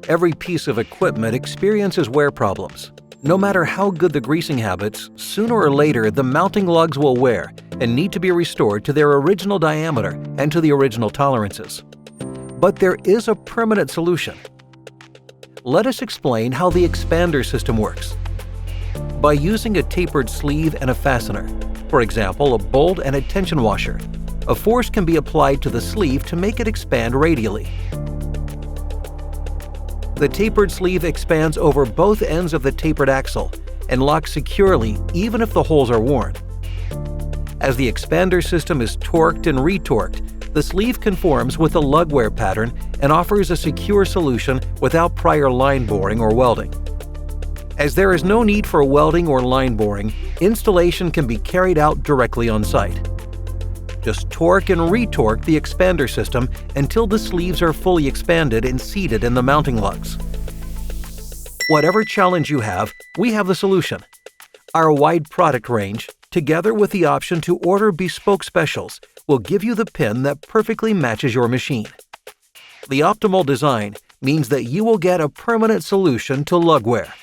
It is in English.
Every piece of equipment experiences wear problems. No matter how good the greasing habits, sooner or later the mounting lugs will wear and need to be restored to their original diameter and to the original tolerances. But there is a permanent solution. Let us explain how the expander system works. By using a tapered sleeve and a fastener, for example, a bolt and a tension washer, a force can be applied to the sleeve to make it expand radially. The tapered sleeve expands over both ends of the tapered axle and locks securely even if the holes are worn. As the expander system is torqued and retorqued, the sleeve conforms with the lug wear pattern and offers a secure solution without prior line boring or welding. As there is no need for welding or line boring, installation can be carried out directly on site. Just torque and retorque the expander system until the sleeves are fully expanded and seated in the mounting lugs. Whatever challenge you have, we have the solution. Our wide product range, together with the option to order bespoke specials, will give you the pin that perfectly matches your machine. The optimal design means that you will get a permanent solution to lug wear.